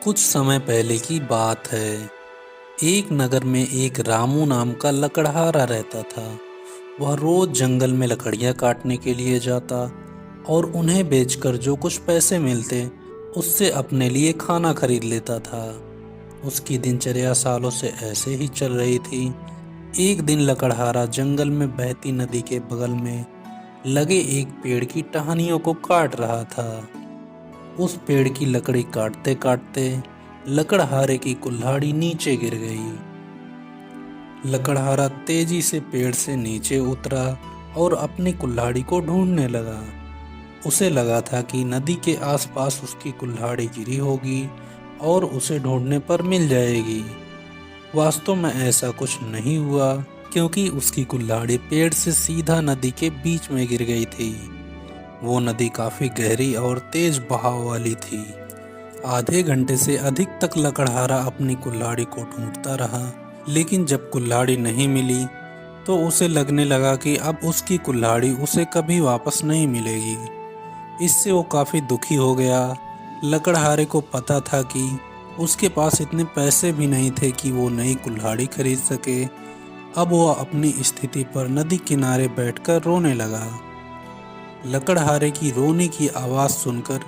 कुछ समय पहले की बात है। एक नगर में एक रामू नाम का लकड़हारा रहता था। वह रोज जंगल में लकड़ियां काटने के लिए जाता और उन्हें बेचकर जो कुछ पैसे मिलते उससे अपने लिए खाना खरीद लेता था। उसकी दिनचर्या सालों से ऐसे ही चल रही थी। एक दिन लकड़हारा जंगल में बहती नदी के बगल में लगे एक पेड़ की टहनियों को काट रहा था। उस पेड़ की लकड़ी काटते काटते लकड़हारे की कुल्हाड़ी नीचे गिर गई। लकड़हारा तेजी से पेड़ से नीचे उतरा और अपनी कुल्हाड़ी को ढूंढने लगा। उसे लगा था कि नदी के आसपास उसकी कुल्हाड़ी गिरी होगी और उसे ढूंढने पर मिल जाएगी। वास्तव में ऐसा कुछ नहीं हुआ, क्योंकि उसकी कुल्हाड़ी पेड़ से सीधा नदी के बीच में गिर गई थी। वो नदी काफी गहरी और तेज बहाव वाली थी। आधे घंटे से अधिक तक लकड़हारा अपनी कुल्हाड़ी को ढूंढता रहा, लेकिन जब कुल्हाड़ी नहीं मिली तो उसे लगने लगा कि अब उसकी कुल्हाड़ी उसे कभी वापस नहीं मिलेगी। इससे वो काफी दुखी हो गया। लकड़हारे को पता था कि उसके पास इतने पैसे भी नहीं थे कि वो नई कुल्हाड़ी खरीद सके। अब वो अपनी स्थिति पर नदी किनारे बैठकर रोने लगा। लकड़हारे की रोने की आवाज़ सुनकर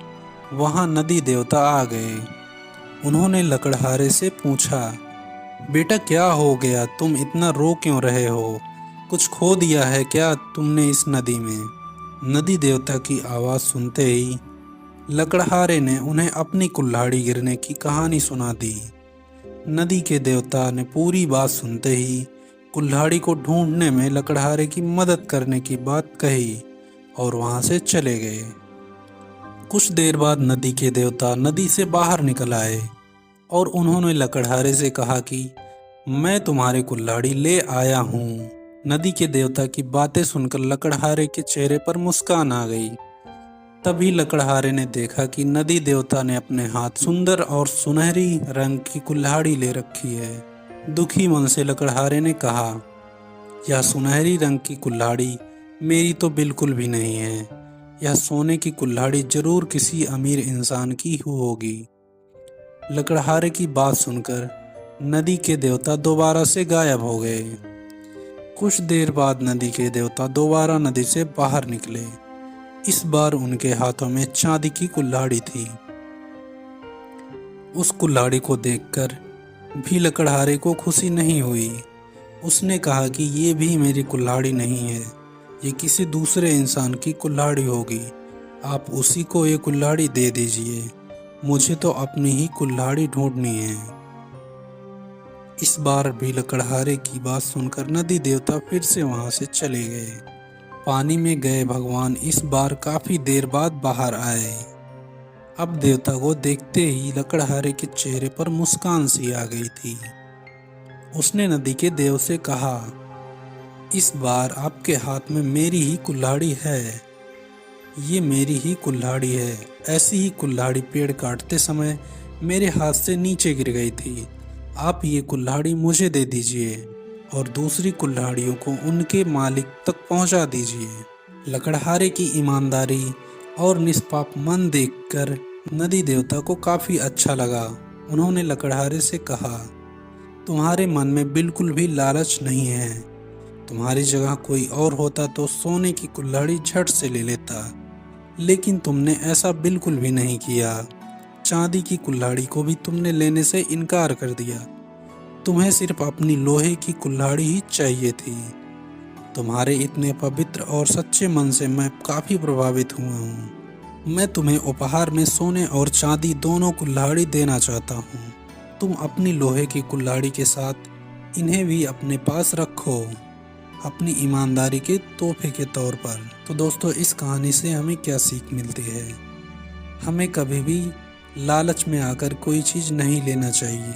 वहां नदी देवता आ गए। उन्होंने लकड़हारे से पूछा, बेटा क्या हो गया, तुम इतना रो क्यों रहे हो? कुछ खो दिया है क्या तुमने इस नदी में? नदी देवता की आवाज़ सुनते ही लकड़हारे ने उन्हें अपनी कुल्हाड़ी गिरने की कहानी सुना दी। नदी के देवता ने पूरी बात सुनते ही कुल्हाड़ी को ढूंढने में लकड़हारे की मदद करने की बात कही और वहां से चले गए। कुछ देर बाद नदी के देवता नदी से बाहर निकल आए और उन्होंने लकड़हारे से कहा कि मैं तुम्हारी कुल्हाड़ी ले आया हूँ। नदी के देवता की बातें सुनकर लकड़हारे के चेहरे पर मुस्कान आ गई। तभी लकड़हारे ने देखा कि नदी देवता ने अपने हाथ सुंदर और सुनहरी रंग की कुल्हाड़ी ले रखी है। दुखी मन से लकड़हारे ने कहा, यह सुनहरी रंग की कुल्हाड़ी मेरी तो बिल्कुल भी नहीं है। यह सोने की कुल्हाड़ी जरूर किसी अमीर इंसान की होगी। लकड़हारे की बात सुनकर नदी के देवता दोबारा से गायब हो गए। कुछ देर बाद नदी के देवता दोबारा नदी से बाहर निकले। इस बार उनके हाथों में चांदी की कुल्हाड़ी थी। उस कुल्हाड़ी को देखकर भी लकड़हारे को खुशी नहीं हुई। उसने कहा कि ये भी मेरी कुल्हाड़ी नहीं है, ये किसी दूसरे इंसान की कुल्हाड़ी होगी। आप उसी को ये कुल्हाड़ी दे दीजिए, मुझे तो अपनी ही कुल्हाड़ी ढूंढनी है। इस बार भी लकड़हारे की बात सुनकर नदी देवता फिर से वहां से चले गए। पानी में गए भगवान इस बार काफी देर बाद बाहर आए। अब देवता को देखते ही लकड़हारे के चेहरे पर मुस्कान सी आ गई थी। उसने नदी के देव से कहा, इस बार आपके हाथ में मेरी ही कुल्हाड़ी है। ये मेरी ही कुल्हाड़ी है। ऐसी ही कुल्हाड़ी पेड़ काटते समय मेरे हाथ से नीचे गिर गई थी। आप ये कुल्हाड़ी मुझे दे दीजिए और दूसरी कुल्हाड़ियों को उनके मालिक तक पहुंचा दीजिए। लकड़हारे की ईमानदारी और निष्पाप मन देखकर नदी देवता को काफी अच्छा लगा। उन्होंने लकड़हारे से कहा, तुम्हारे मन में बिल्कुल भी लालच नहीं है। तुम्हारी जगह कोई और होता तो सोने की कुल्हाड़ी झट से ले लेता, लेकिन तुमने ऐसा बिल्कुल भी नहीं किया। चांदी की कुल्हाड़ी को भी तुमने लेने से इनकार कर दिया। तुम्हें सिर्फ अपनी लोहे की कुल्हाड़ी ही चाहिए थी। तुम्हारे इतने पवित्र और सच्चे मन से मैं काफी प्रभावित हुआ हूँ। मैं तुम्हें उपहार में सोने और चांदी दोनों कुल्हाड़ी देना चाहता हूँ। तुम अपनी लोहे की कुल्हाड़ी के साथ इन्हें भी अपने पास रखो, अपनी ईमानदारी के तोहफे के तौर पर। तो दोस्तों, इस कहानी से हमें क्या सीख मिलती है? हमें कभी भी लालच में आकर कोई चीज़ नहीं लेना चाहिए।